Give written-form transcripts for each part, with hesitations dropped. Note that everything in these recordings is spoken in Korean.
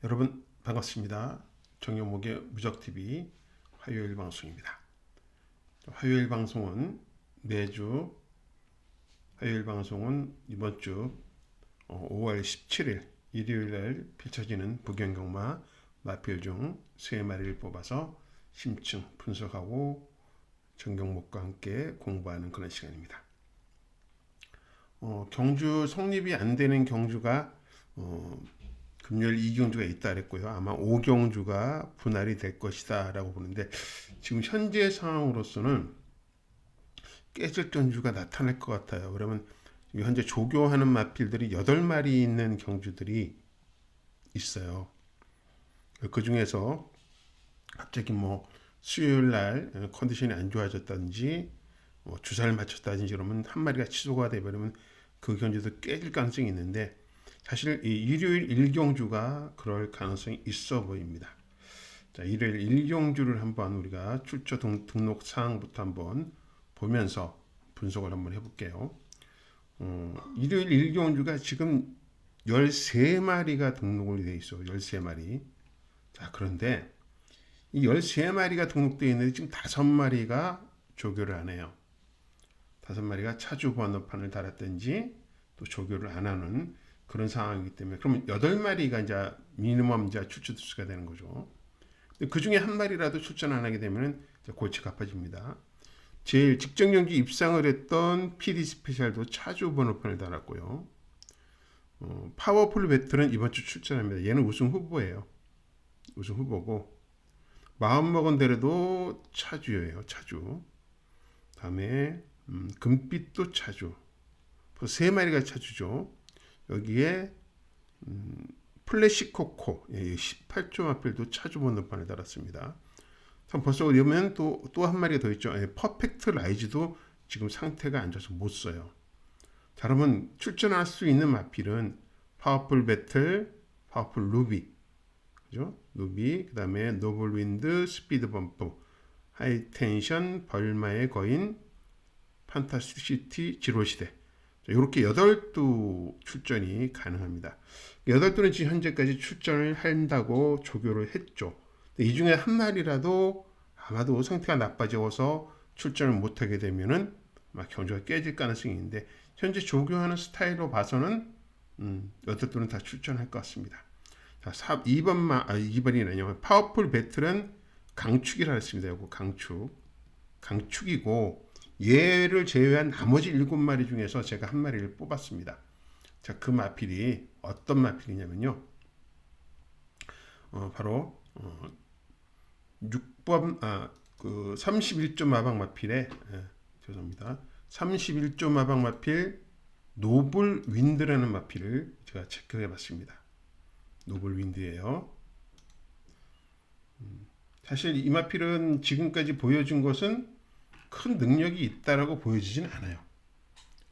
여러분 반갑습니다. 정용목의 무적TV 화요일 방송입니다. 화요일 방송은 매주 화요일 방송은 이번 주 5월 17일 일요일날 펼쳐지는 부경경마 마필 중 3마리를 뽑아서 심층 분석하고 정경목과 함께 공부하는 그런 시간입니다. 경주 성립이 안 되는 경주가 금요일 2경주가 있다 그랬고요. 아마 5경주가 분할이 될 것이다 라고 보는데, 지금 현재 상황으로서는 깨질 경주가 나타날 것 같아요. 그러면 현재 조교하는 마필들이 8마리 있는 경주들이 있어요. 그 중에서 갑자기 수요일 날 컨디션이 안 좋아졌다든지 주사를 맞췄다든지 그러면 한 마리가 취소가 되버리면 그 경주도 깨질 가능성이 있는데, 사실 이 일요일 1경주가 그럴 가능성이 있어 보입니다. 자, 일요일 1경주를 한번 우리가 출처 등록 사항부터 한번 보면서 분석을 한번 해볼게요. 일요일 1경주가 지금 13마리가 등록이 되어 있어. 13마리. 자, 그런데 이 13마리가 등록되어 있는데 지금 5마리가 조교를 안 해요. 5마리가 차주 번호판을 달았든지 또 조교를 안 하는 그런 상황이기 때문에, 그러면 8마리가 이제 미니멈 이제 출전 수가 되는 거죠. 그 중에 한 마리라도 출전 안 하게 되면 골치가 아파집니다. 제일 직전 경기 입상을 했던 PD 스페셜도 차주 번호판을 달았고요. 파워풀 배틀은 이번 주 출전합니다. 얘는 우승 후보예요. 우승 후보고, 마음먹은 대로도 차주예요. 차주. 다음에 금빛도 차주. 3마리가 차주죠. 여기에 플래시코코 18조 마필도 차주 번호판을 달았습니다. 벌써 이러면 또 한 마리가 더 있죠. 퍼펙트 라이즈도 지금 상태가 안 좋아서 못 써요. 자, 그러면 출전할 수 있는 마필은 파워풀 배틀, 파워풀 루비, 그죠? 루비, 그 다음에 노블 윈드, 스피드 범프, 하이텐션, 벌마의 거인, 판타스틱 시티, 지로시대. 이렇게 8두 출전이 가능합니다. 8두는 지금 현재까지 출전을 한다고 조교를 했죠. 이 중에 한 마리라도 아마도 상태가 나빠져서 출전을 못하게 되면은 경주가 깨질 가능성이 있는데, 현재 조교하는 스타일로 봐서는 8두는 다 출전할 것 같습니다. 자, 2번이라뇨. 파워풀 배틀은 강축이라 했습니다. 이거 강축이고, 얘를 제외한 나머지 7마리 중에서 제가 한 마리를 뽑았습니다. 자, 그 마필이 어떤 마필이냐면요. 바로 6번 31조 마방 마필에 죄송합니다. 31조 마방 마필 노블 윈드라는 마필을 제가 체크해 봤습니다. 노블 윈드예요. 사실 이 마필은 지금까지 보여준 것은 큰 능력이 있다라고 보여지진 않아요.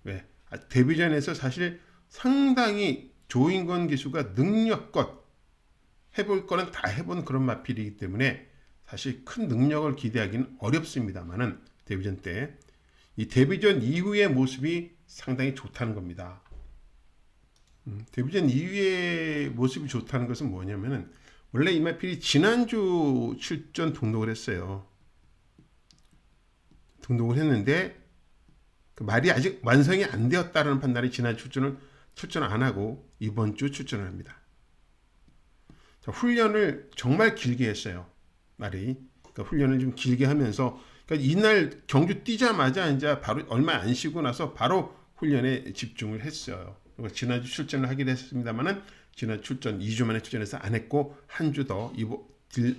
왜? 데뷔전에서 사실 상당히 조인권 기수가 능력껏 해볼 거는 다 해본 그런 마필이기 때문에 사실 큰 능력을 기대하기는 어렵습니다만은, 데뷔전 때 이 데뷔전 이후의 모습이 상당히 좋다는 겁니다. 데뷔전 이후의 모습이 좋다는 것은 뭐냐면은, 원래 이 마필이 지난주 출전 등록을 했어요. 등록을 했는데 그 말이 아직 완성이 안 되었다는 판단이 지난 출전 안 하고 이번 주 출전을 합니다. 자, 훈련을 정말 길게 했어요. 말이. 그러니까 훈련을 좀 길게 하면서, 그러니까 이날 경주 뛰자마자 이제 바로 얼마 안 쉬고 나서 바로 훈련에 집중을 했어요. 그리고 지난주 출전을 하기로 했습니다만은 지난 출전 2주 만에 출전해서 안 했고, 한 주 더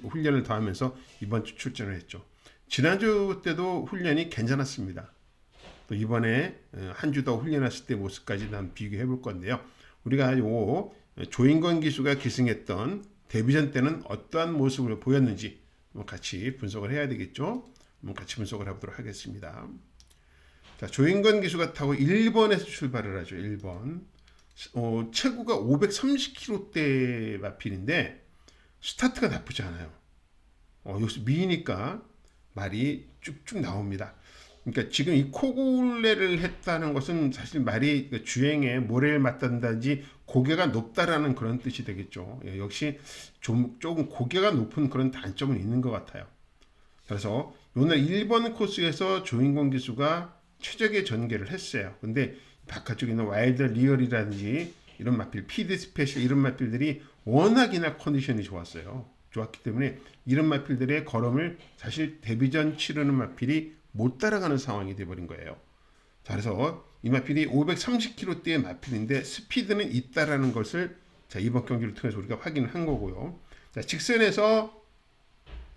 훈련을 더 하면서 이번 주 출전을 했죠. 지난주 때도 훈련이 괜찮았습니다. 또 이번에 한 주 더 훈련했을 때 모습까지 한번 비교해 볼 건데요. 우리가 요 조인권 기수가 기승했던 데뷔전 때는 어떠한 모습을 보였는지 같이 분석을 해야 되겠죠. 같이 분석을 해보도록 하겠습니다. 자, 조인권 기수가 타고 1번에서 출발을 하죠. 1번. 체구가 530kg대 마필인데 스타트가 나쁘지 않아요. 여기서 미니까 말이 쭉쭉 나옵니다. 그러니까 지금 이 코굴레를 했다는 것은 사실 말이 주행에 모래를 맞단다든지 고개가 높다라는 그런 뜻이 되겠죠. 예, 역시 조금 고개가 높은 그런 단점은 있는 것 같아요. 그래서 오늘 1번 코스에서 조인권 기수가 최적의 전개를 했어요. 근데 바깥쪽에 있는 와일드 리얼이라든지 이런 마필, 피드 스페셜 이런 마필들이 워낙이나 컨디션이 좋았어요. 좋았기 때문에 이런 마필들의 걸음을 사실 데뷔전 치르는 마필이 못 따라가는 상황이 돼버린 거예요. 자, 그래서 이 마필이 530km대의 마필인데 스피드는 있다라는 것을 자, 이번 경기를 통해서 우리가 확인을 한 거고요. 자, 직선에서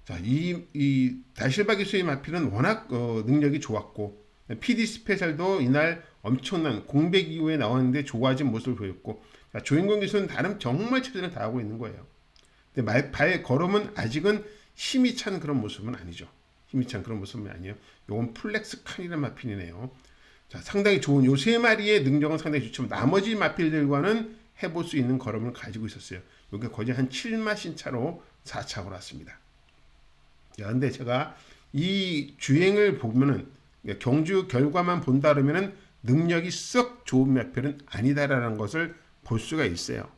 자, 이 다실바 기수의 마필은 워낙 능력이 좋았고 PD 스페셜도 이날 엄청난 공백 이후에 나왔는데 좋아진 모습을 보였고 자, 조인권 기수는 나름 정말 최선을 다하고 있는 거예요. 근데 발 걸음은 아직은 힘이 찬 그런 모습은 아니죠. 힘이 찬 그런 모습은 아니에요. 요건 플렉스 칸이라는 마필이네요. 자, 상당히 좋은 요 세 마리의 능력은 상당히 좋지만 나머지 마필들과는 해볼 수 있는 걸음을 가지고 있었어요. 요게 거의 한 7마신 차로 4차 올랐습니다. 근데 제가 이 주행을 보면은 경주 결과만 본다 그러면은 능력이 썩 좋은 마필은 아니다라는 것을 볼 수가 있어요.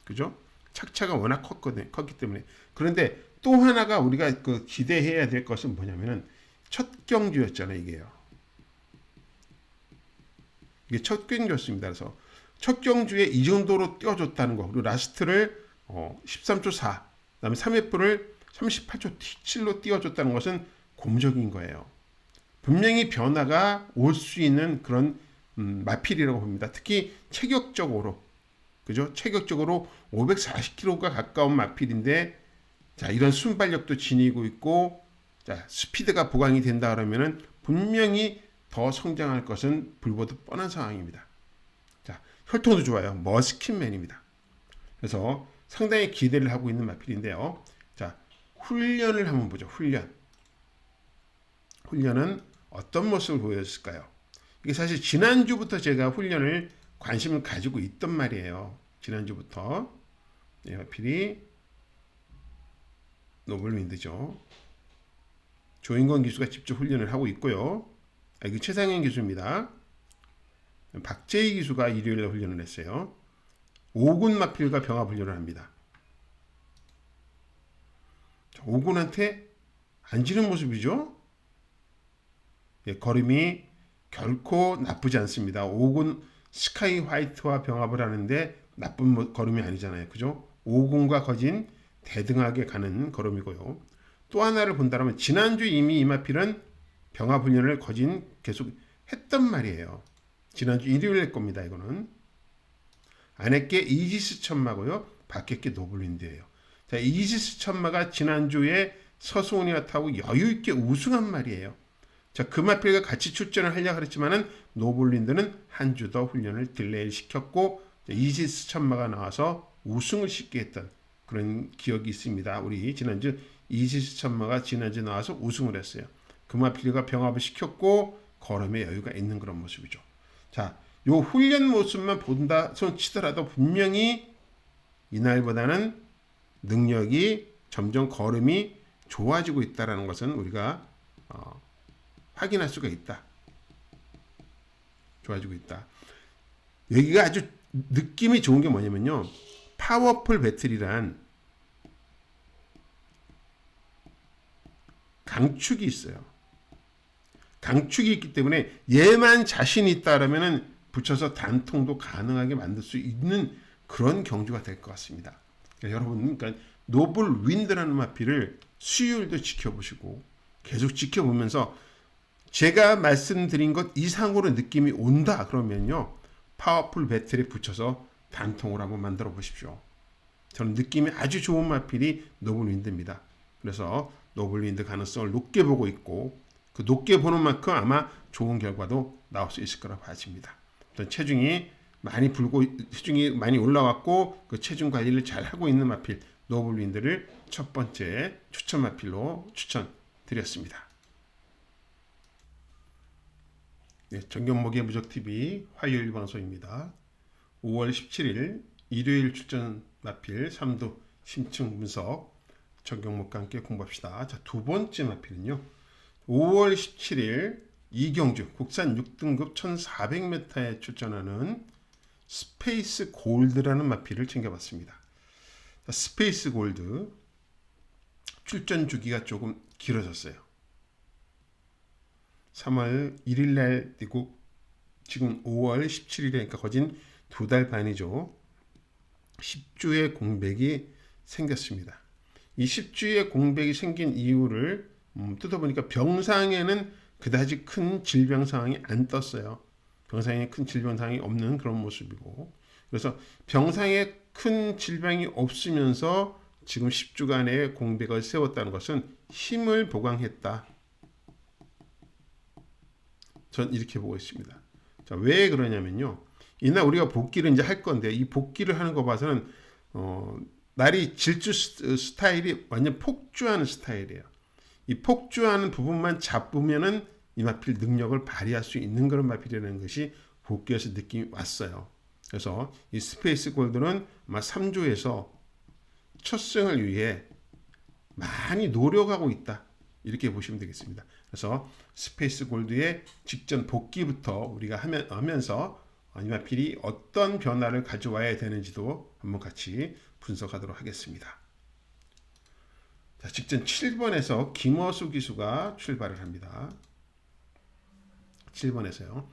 그죠? 착차가 워낙 컸기 때문에. 그런데 또 하나가 우리가 기대해야 될 것은 뭐냐면은 첫 경주였잖아요, 이게요. 이게 첫 경주였습니다. 그래서 첫 경주에 이 정도로 뛰어줬다는 거, 그리고 라스트를 13초 4, 그다음에 3회프를 38초 7로 띄워줬다는 것은 고무적인 거예요. 분명히 변화가 올 수 있는 그런 마필이라고 봅니다. 특히 체격적으로, 그죠? 체격적으로 540kg가 가까운 마필인데, 자, 이런 순발력도 지니고 있고, 자, 스피드가 보강이 된다 그러면은 분명히 더 성장할 것은 불보듯 뻔한 상황입니다. 자, 혈통도 좋아요. 머스킨맨입니다. 그래서 상당히 기대를 하고 있는 마필인데요. 자, 훈련을 한번 보죠. 훈련은 어떤 모습을 보여줬을까요? 이게 사실 지난주부터 제가 훈련을 관심을 가지고 있던 말이에요. 지난주부터. 네, 마필이 노블윈드죠. 조인권 기수가 직접 훈련을 하고 있고요. 이게 최상현 기수입니다. 박재희 기수가 일요일에 훈련을 했어요. 5군 마필과 병합 훈련을 합니다. 5군한테 앉는 모습이죠. 예, 걸음이 결코 나쁘지 않습니다. 5군 스카이 화이트와 병합을 하는데 나쁜 걸음이 아니잖아요. 그죠? 5군과 거진 대등하게 가는 걸음이고요. 또 하나를 본다면 지난주 이미 이마필은 병합 훈련을 거진 계속 했단 말이에요. 지난주 일요일일 겁니다. 이거는 안에 게 이지스 천마고요. 밖에 게 노블윈드예요. 자, 이지스 천마가 지난주에 서수원이와 타고 여유 있게 우승한 말이에요. 자, 그 마필과 같이 출전을 하려고 했지만은 노블윈드는 한 주 더 훈련을 딜레이 시켰고 이지스 천마가 나와서 우승을 쉽게 했던 그런 기억이 있습니다. 우리 지난주 이지스 천마가 지난주 나와서 우승을 했어요. 그 마필과 병합을 시켰고 걸음에 여유가 있는 그런 모습이죠. 자, 요 훈련 모습만 본다 손 치더라도 분명히 이날보다는 능력이 점점 걸음이 좋아지고 있다는 것은 우리가 확인할 수가 있다. 좋아지고 있다. 여기가 아주 느낌이 좋은 게 뭐냐면요. 파워풀 배틀이란 강축이 있어요. 강축이 있기 때문에 얘만 자신이 있다라면은 붙여서 단통도 가능하게 만들 수 있는 그런 경주가 될 것 같습니다. 그러니까 여러분, 그러니까 노블 윈드라는 마필을 수요일도 지켜보시고 계속 지켜보면서 제가 말씀드린 것 이상으로 느낌이 온다 그러면요, 파워풀 배틀에 붙여서 단통을 한번 만들어 보십시오. 저는 느낌이 아주 좋은 마필이 노블 윈드입니다. 그래서 노블 윈드 가능성을 높게 보고 있고 그 높게 보는 만큼 아마 좋은 결과도 나올 수 있을 거라 봐집니다. 어떤 체중이 많이 올라왔고 그 체중 관리를 잘 하고 있는 마필 노블 윈드를 첫 번째 추천 마필로 추천드렸습니다. 네, 정경목의 무적TV 화요일 방송입니다. 5월 17일 일요일 출전 마필 3두 심층 분석 정경목과 함께 공부합시다. 자, 두 번째 마필은요. 5월 17일 이경주 국산 6등급 1400m에 출전하는 스페이스 골드라는 마필을 챙겨봤습니다. 스페이스 골드 출전 주기가 조금 길어졌어요. 3월 1일 날 뛰고 지금 5월 17일이니까 거진 2달 반이죠. 10주의 공백이 생겼습니다. 이 10주의 공백이 생긴 이유를 뜯어보니까 병상에는 그다지 큰 질병 상황이 안 떴어요. 병상에 큰 질병 상황이 없는 그런 모습이고, 그래서 병상에 큰 질병이 없으면서 지금 10주간의 공백을 세웠다는 것은 힘을 보강했다. 전 이렇게 보고 있습니다. 자, 왜 그러냐면요. 이날 우리가 복귀를 이제 할 건데, 이 복귀를 하는 거 봐서는 날이 질주 스타일이 완전 폭주하는 스타일이에요. 이 폭주하는 부분만 잡으면은 이 마필 능력을 발휘할 수 있는 그런 마필이라는 것이 복귀에서 느낌이 왔어요. 그래서 이 스페이스 골드는 아마 3주에서 첫 승을 위해 많이 노력하고 있다. 이렇게 보시면 되겠습니다. 그래서 스페이스 골드의 직전 복귀부터 우리가 하면서 이 마필이 어떤 변화를 가져와야 되는지도 한번 같이 분석하도록 하겠습니다. 자, 직전 7번에서 김어수 기수가 출발을 합니다. 7번에서요.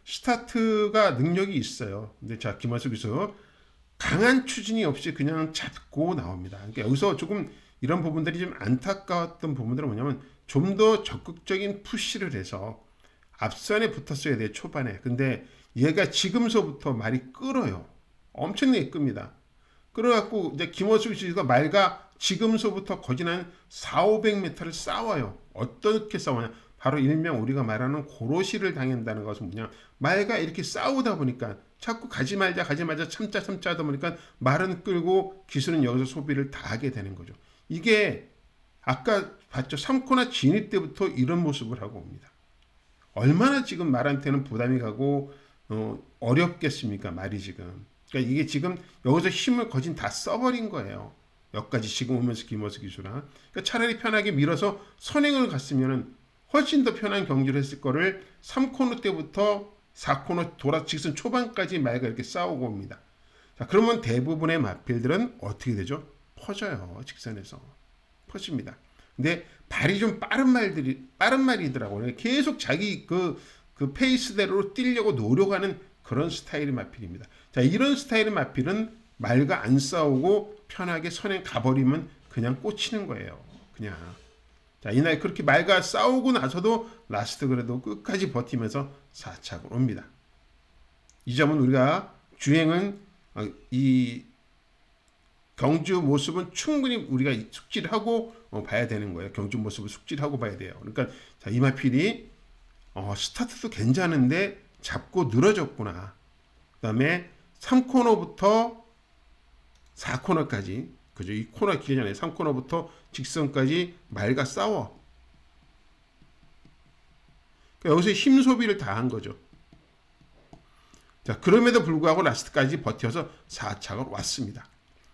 스타트가 능력이 있어요. 근데 자, 김어수 기수 강한 추진이 없이 그냥 잡고 나옵니다. 그러니까 여기서 조금 이런 부분들이 좀 안타까웠던 부분들은 뭐냐면 좀 더 적극적인 푸시를 해서 앞선에 붙었어야 돼요. 초반에. 근데 얘가 지금서부터 말이 끌어요. 엄청나게 끕니다. 끌어갖고 이제 김어수 씨가 말과 지금서부터 거진 한 4,500m를 싸워요. 어떻게 싸우냐? 바로 일명 우리가 말하는 고로시를 당한다는 것은 뭐냐? 말과 이렇게 싸우다 보니까 자꾸 가지 말자 참자 하다 보니까 말은 끌고 기수는 여기서 소비를 다 하게 되는 거죠. 이게 아까 봤죠? 3코나 진입 때부터 이런 모습을 하고 옵니다. 얼마나 지금 말한테는 부담이 가고 어렵겠습니까? 말이 지금. 그러니까 이게 지금 여기서 힘을 거진 다 써버린 거예요. 여기까지 지금 오면서 김어수 기수랑. 그러니까 차라리 편하게 밀어서 선행을 갔으면은 훨씬 더 편한 경기를 했을 거를 3코너 때부터 4코너 돌아 직선 초반까지 말과 이렇게 싸우고 옵니다. 자, 그러면 대부분의 마필들은 어떻게 되죠? 퍼져요. 직선에서. 퍼집니다. 근데 발이 좀 빠른 말이더라고요. 계속 자기 그 페이스대로 뛰려고 노력하는 그런 스타일의 마필입니다. 자, 이런 스타일의 마필은 말과 안 싸우고 편하게 선행 가버리면 그냥 꽂히는 거예요. 그냥. 자, 이날 그렇게 말과 싸우고 나서도 라스트 그래도 끝까지 버티면서 4착을 옵니다. 이 점은 우리가 주행은 이 경주 모습은 충분히 우리가 숙지를 하고 봐야 되는 거예요. 경주 모습을 숙지를 하고 봐야 돼요. 그러니까 자, 이 마필이 스타트도 괜찮은데 잡고 늘어졌구나. 그다음에 3코너부터 4코너까지 그죠? 이 코너 길기 전에 3코너부터 직선까지 말과 싸워. 그러니까 여기서 힘 소비를 다 한 거죠. 자, 그럼에도 불구하고 라스트까지 버텨서 4착을 왔습니다.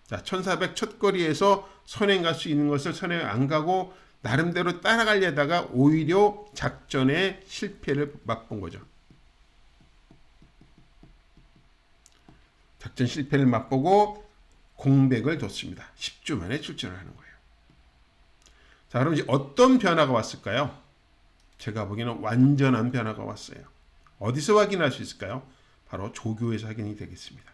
자, 1400 첫 거리에서 선행 갈 수 있는 것을 선행 안 가고 나름대로 따라가려다가 오히려 작전에 실패를 맛본 거죠. 작전 실패를 맛보고 공백을 뒀습니다. 10주 만에 출전을 하는 거예요. 자, 그럼 이제 어떤 변화가 왔을까요? 제가 보기에는 완전한 변화가 왔어요. 어디서 확인할 수 있을까요? 바로 조교에서 확인이 되겠습니다.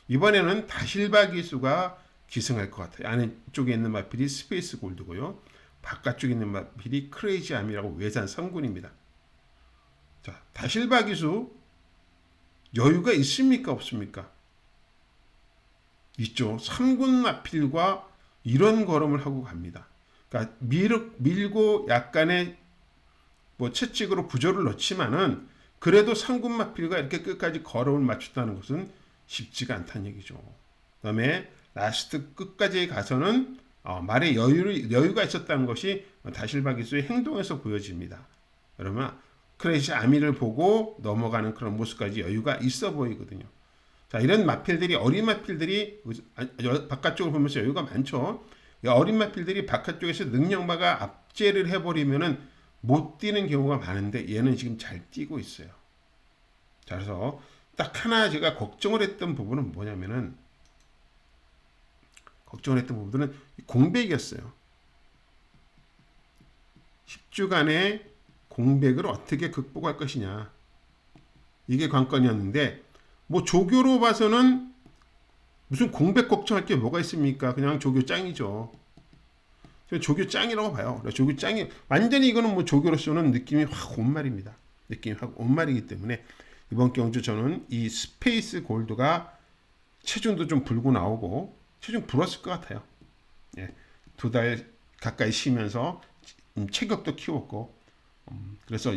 이번에는 다실바 기수가 기승할 것 같아요. 안쪽에 있는 마필이 스페이스 골드고요. 바깥쪽에 있는 마필이 크레이지 암이라고 외산 3군입니다. 자, 다실바 기수 여유가 있습니까? 없습니까? 있죠. 3군 마필과 이런 걸음을 하고 갑니다. 그러니까 밀고 약간의 채찍으로 부조를 넣지만은 그래도 3군 마필과 이렇게 끝까지 걸음을 맞췄다는 것은 쉽지가 않다는 얘기죠. 그다음에 라스트 끝까지 가서는 말에 여유가 있었다는 것이 다실바 기수의 행동에서 보여집니다. 그러면 크레이지 아미를 보고 넘어가는 그런 모습까지 여유가 있어 보이거든요. 자, 이런 마필들이 어린 마필들이 바깥쪽을 보면서 여유가 많죠. 어린 마필들이 바깥쪽에서 능력마가 압제를 해버리면은 못 뛰는 경우가 많은데 얘는 지금 잘 뛰고 있어요. 자, 그래서 딱 하나 제가 걱정을 했던 부분은 뭐냐면은 공백이었어요. 10주간의 공백을 어떻게 극복할 것이냐. 이게 관건이었는데 뭐 조교로 봐서는 무슨 공백 걱정할 게 뭐가 있습니까? 그냥 조교 짱이죠. 조교 짱이라고 봐요. 조교 짱이 완전히 이거는 뭐 조교로서는 느낌이 확 온 말입니다. 느낌이 확 온 말이기 때문에 이번 경주 저는 이 스페이스 골드가 체중도 좀 불고 나오고 체중 불었을 것 같아요. 예, 2달 가까이 쉬면서 체격도 키웠고 그래서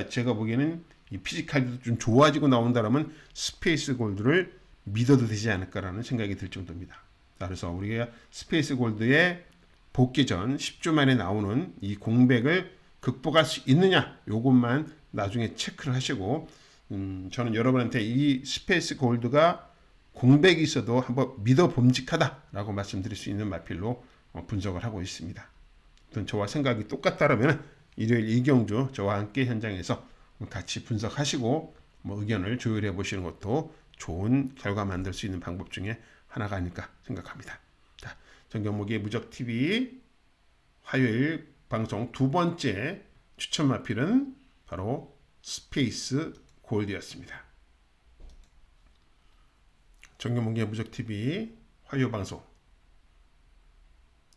제가 보기에는 이 피지컬도 좀 좋아지고 나온다라면 스페이스 골드를 믿어도 되지 않을까라는 생각이 들 정도입니다. 그래서 우리가 스페이스 골드의 복귀 전 10주 만에 나오는 이 공백을 극복할 수 있느냐 요것만 나중에 체크를 하시고 저는 여러분한테 이 스페이스 골드가 공백이 있어도 한번 믿어 봄직하다라고 말씀드릴 수 있는 마필로 분석을 하고 있습니다. 저와 생각이 똑같다라면 일요일 이경주 저와 함께 현장에서 같이 분석하시고 의견을 조율해 보시는 것도 좋은 결과 만들 수 있는 방법 중에 하나가 아닐까 생각합니다. 자, 정경목의 무적TV 화요일 방송 두 번째 추천 마필은 바로 스페이스 골드였습니다. 정경목의 무적TV 화요 방송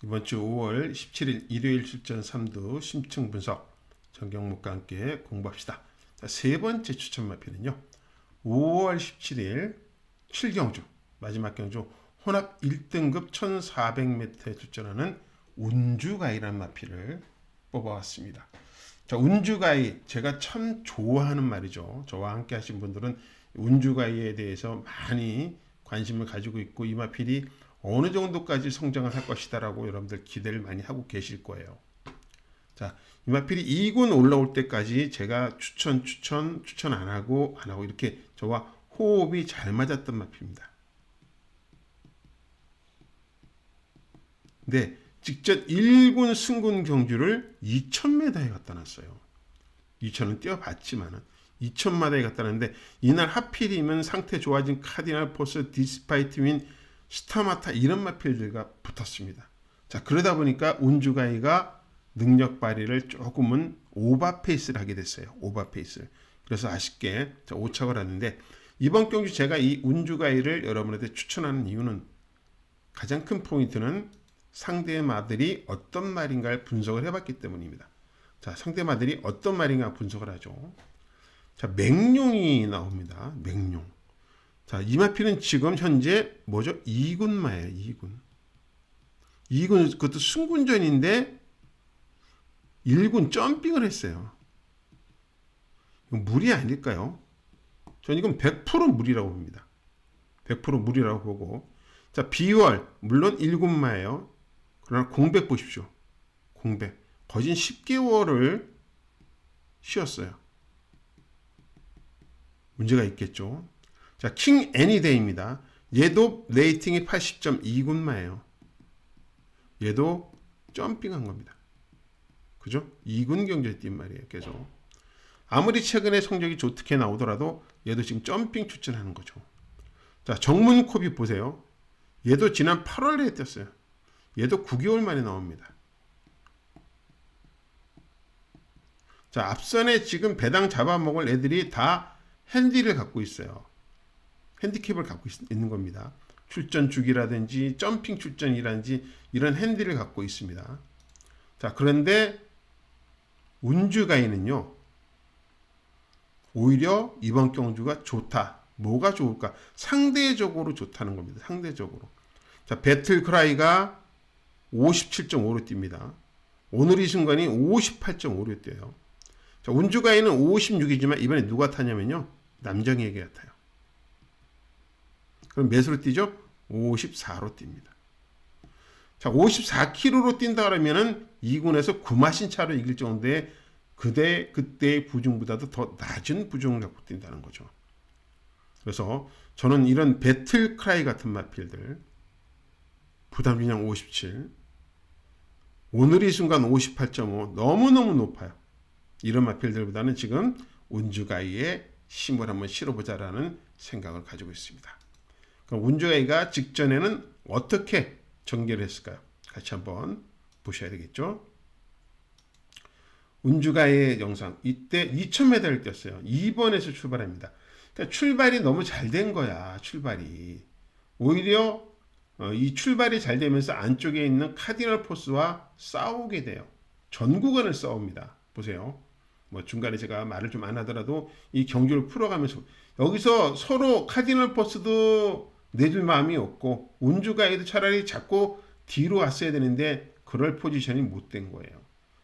이번 주 5월 17일 일요일 출전 3두 심층 분석 정경목과 함께 공부합시다. 자, 세 번째 추천 마필은요. 5월 17일 7경주 마지막 경주 혼합 1등급 1400m에 출전하는 운주가이라는 마필을 뽑아왔습니다. 자, 운주가이 제가 참 좋아하는 말이죠. 저와 함께 하신 분들은 운주가이에 대해서 많이 관심을 가지고 있고 이 마필이 어느 정도까지 성장을 할 것이다라고 여러분들 기대를 많이 하고 계실 거예요. 자, 이 마필이 2군 올라올 때까지 제가 추천 안 하고 이렇게 저와 호흡이 잘 맞았던 마필입니다. 근데 직접 1군 승군 경주를 2000m에 갖다 놨어요. 2000은 뛰어봤지만은 2000m에 갖다 놨는데 이날 하필이면 상태 좋아진 카디널 포스, 디스파이트 윈, 스타마타 이런 마필들과 붙었습니다. 자, 그러다 보니까 운주가이가 능력 발휘를 조금은 오버페이스를 하게 됐어요. 오버페이스. 그래서 아쉽게 오착을 하는데 이번 경주 제가 이 운주가이를 여러분한테 추천하는 이유는 가장 큰 포인트는 상대 마들이 어떤 말인가를 분석을 해봤기 때문입니다. 자, 상대 마들이 어떤 말인가 분석을 하죠. 자, 맹룡이 나옵니다. 맹룡. 자, 이 마필은 지금 현재 뭐죠? 2군마예요. 2군 그것도 승군전인데 1군 점핑을 했어요. 이건 무리 아닐까요? 전 이건 100% 무리라고 봅니다. 100% 무리라고 보고 자, 비월 물론 1군마예요. 그러나 공백 보십시오. 공백. 거진 10개월을 쉬었어요. 문제가 있겠죠. 자, 킹 애니데이입니다. 얘도 레이팅이 80.2군마예요. 얘도 점핑한 겁니다. 그죠? 2군 경주에 뛴 말이에요. 계속. 아무리 최근에 성적이 좋게 나오더라도 얘도 지금 점핑 추천하는 거죠. 자, 정문코비 보세요. 얘도 지난 8월에 뛰었어요. 얘도 9개월 만에 나옵니다. 자, 앞선에 지금 배당 잡아먹을 애들이 다 핸디를 갖고 있어요. 핸디캡을 갖고 있는 겁니다. 출전 주기라든지 점핑 출전이라든지 이런 핸디를 갖고 있습니다. 자, 그런데 운주가이는요. 오히려 이번 경주가 좋다. 뭐가 좋을까? 상대적으로 좋다는 겁니다. 상대적으로. 자, 배틀크라이가 57.5로 뜁니다. 오늘 이 순간이 58.5로 뛰어요. 자, 운주가이는 56이지만 이번에 누가 타냐면요. 남정희에게 타요. 그럼 몇으로 뛰죠? 54로 뜁니다. 자, 54km로 뛴다 그러면은 2군에서 구마신 차로 이길 정도의 그때의 부중보다도 더 낮은 부중을 갖고 뛴다는 거죠. 그래서 저는 이런 배틀크라이 같은 마필들 부담중량 57 오늘 이 순간 58.5 너무너무 높아요. 이런 마필들보다는 지금 운주가이에 힘을 한번 실어보자라는 생각을 가지고 있습니다. 그럼 운주가이가 직전에는 어떻게 전개를 했을까요? 같이 한번 보셔야 되겠죠. 운주가이의 영상, 이때 2000m를 뛰었어요. 2번에서 출발합니다. 그러니까 출발이 너무 잘 된 거야. 출발이 오히려 이 출발이 잘 되면서 안쪽에 있는 카디널 포스와 싸우게 돼요. 전 구간을 싸웁니다. 보세요. 뭐 중간에 제가 말을 좀 안 하더라도 이 경주를 풀어가면서 여기서 서로 카디널 포스도 내줄 마음이 없고 운주가이도 차라리 잡고 뒤로 왔어야 되는데 그럴 포지션이 못 된 거예요.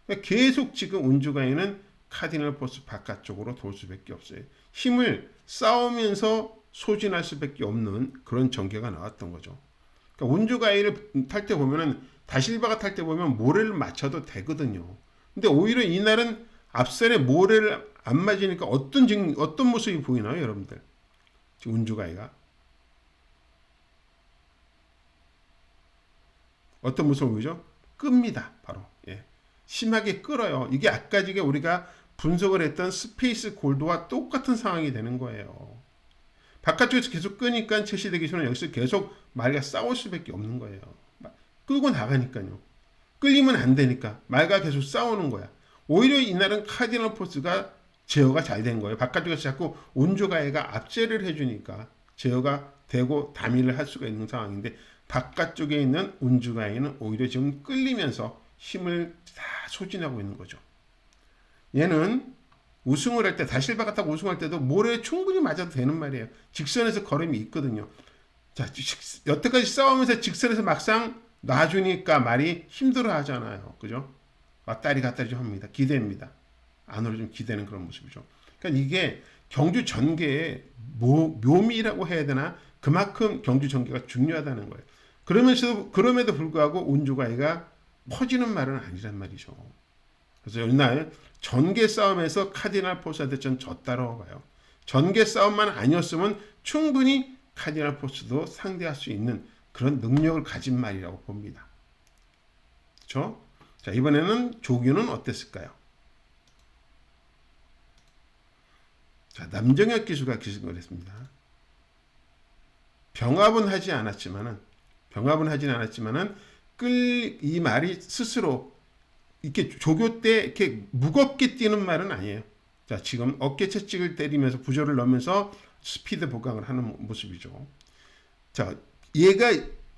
그러니까 계속 지금 운주가이는 카디널 포스 바깥쪽으로 돌 수밖에 없어요. 힘을 싸우면서 소진할 수밖에 없는 그런 전개가 나왔던 거죠. 그러니까 운주가이를 탈 때 보면은 다실바가 탈 때 보면 모래를 맞춰도 되거든요. 근데 오히려 이날은 앞선에 모래를 안 맞으니까 어떤 모습이 보이나요, 여러분들? 지금 운주가이가 어떤 모습을 보이죠? 끕니다, 바로. 예. 심하게 끌어요. 이게 아까 지금 우리가 분석을 했던 스페이스 골드와 똑같은 상황이 되는 거예요. 바깥쪽에서 계속 끄니까 최시대 기술은 여기서 계속 말과 싸울 수밖에 없는 거예요. 끌고 나가니까요. 끌리면 안 되니까 말과 계속 싸우는 거야. 오히려 이날은 카디널 포스가 제어가 잘 된 거예요. 바깥쪽에서 자꾸 운주가이가 압제를 해주니까 제어가 되고 다미를 할 수가 있는 상황인데 바깥쪽에 있는 운주가이는 오히려 지금 끌리면서 힘을 다 소진하고 있는 거죠. 얘는 우승을 할 때, 다실바 타고 우승할 때도 모래에 충분히 맞아도 되는 말이에요. 직선에서 걸음이 있거든요. 자, 여태까지 싸우면서 직선에서 막상 놔주니까 말이 힘들어 하잖아요. 그죠? 왔다리 갔다리 좀 합니다. 기대입니다. 안으로 좀 기대는 그런 모습이죠. 그러니까 이게 경주 전개의 묘미라고 해야 되나? 그만큼 경주 전개가 중요하다는 거예요. 그럼에도 불구하고 운주가이가 퍼지는 말은 아니란 말이죠. 그래서 옛날 전개 싸움에서 카디널 포스한테 전 졌다라고 봐요. 전개 싸움만 아니었으면 충분히 카디널 포스도 상대할 수 있는 그런 능력을 가진 말이라고 봅니다. 그렇죠? 자, 이번에는 조규는 어땠을까요? 자, 남정혁 기수가 기승을 했습니다. 병합은 하진 않았지만은 이 말이 스스로 이렇게 조교 때 이렇게 무겁게 뛰는 말은 아니에요. 자, 지금 어깨 채찍을 때리면서 부조를 넣으면서 스피드 보강을 하는 모습이죠. 자, 얘가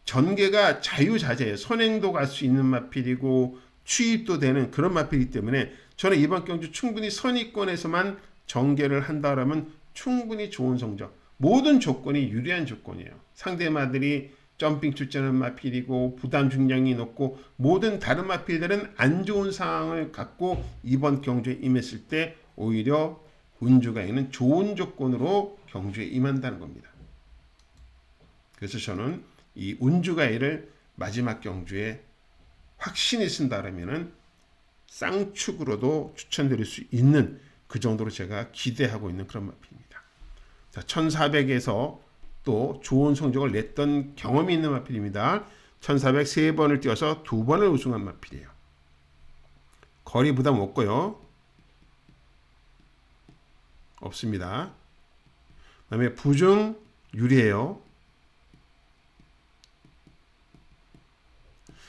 전개가 자유자재예요. 선행도 갈 수 있는 마필이고 추입도 되는 그런 마필이기 때문에 저는 이번 경주 충분히 선의권에서만 전개를 한다라면 충분히 좋은 성적. 모든 조건이 유리한 조건이에요. 상대마들이 점핑 출전한 마필이고 부담 중량이 높고 모든 다른 마필들은 안 좋은 상황을 갖고 이번 경주에 임했을 때 오히려 운주가이는 좋은 조건으로 경주에 임한다는 겁니다. 그래서 저는 이 운주가이를 마지막 경주에 확신이 쓴다라면은 쌍축으로도 추천드릴 수 있는 그 정도로 제가 기대하고 있는 그런 마필입니다. 자, 1400에서 또 좋은 성적을 냈던 경험이 있는 마필입니다. 1400 3번을 뛰어서 2번을 우승한 마필이에요. 거리 부담 없고요. 없습니다. 그 다음에 부중 유리해요.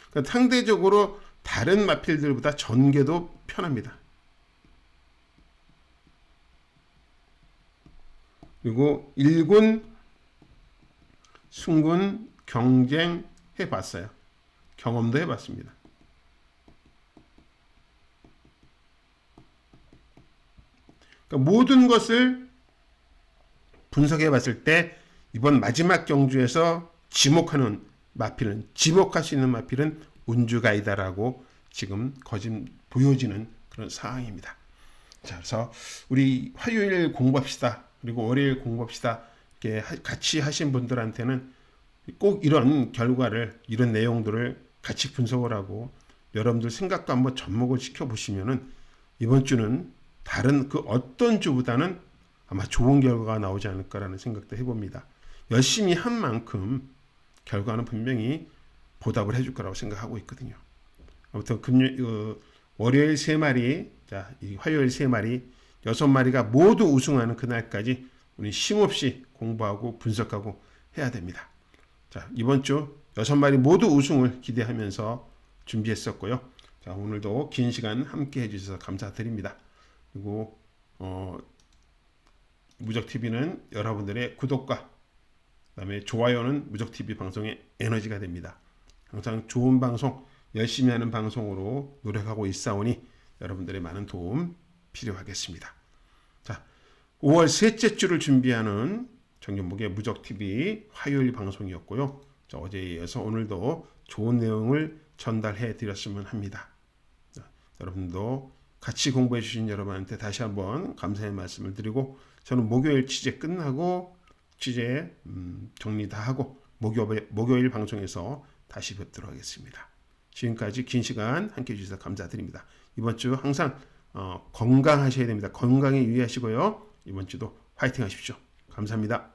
그러니까 상대적으로 다른 마필들보다 전개도 편합니다. 그리고 1군, 승군 경쟁 해봤어요. 경험도 해봤습니다. 그러니까 모든 것을 분석해봤을 때 이번 마지막 경주에서 지목할 수 있는 마필은 운주가이다라고 지금 보여지는 그런 상황입니다. 자, 그래서 우리 화요일 공부합시다. 그리고 월요일 공부합시다. 이렇게 같이 하신 분들한테는 꼭 이런 결과를, 이런 내용들을 같이 분석을 하고 여러분들 생각도 한번 접목을 시켜보시면은 이번 주는 다른 그 어떤 주보다는 아마 좋은 결과가 나오지 않을까라는 생각도 해봅니다. 열심히 한 만큼 결과는 분명히 보답을 해줄 거라고 생각하고 있거든요. 아무튼 월요일 3마리 자, 이 화요일 3마리, 6마리가 모두 우승하는 그날까지 우리 쉼없이 공부하고 분석하고 해야 됩니다. 자, 이번 주 6마리 모두 우승을 기대하면서 준비했었고요. 자, 오늘도 긴 시간 함께 해주셔서 감사드립니다. 그리고 무적TV는 여러분들의 구독과 그다음에 좋아요는 무적TV 방송의 에너지가 됩니다. 항상 좋은 방송, 열심히 하는 방송으로 노력하고 있사오니 여러분들의 많은 도움 필요하겠습니다. 자, 5월 셋째 주를 준비하는 정연목의 무적TV 화요일 방송이었고요. 자, 어제에 이어서 오늘도 좋은 내용을 전달해 드렸으면 합니다. 자, 여러분도 같이 공부해 주신 여러분한테 다시 한번 감사의 말씀을 드리고 저는 목요일 취재 끝나고 취재 정리 다 하고 목요일 방송에서 다시 뵙도록 하겠습니다. 지금까지 긴 시간 함께 해주셔서 감사드립니다. 이번 주 항상 건강하셔야 됩니다. 건강에 유의하시고요. 이번 주도 화이팅 하십시오. 감사합니다.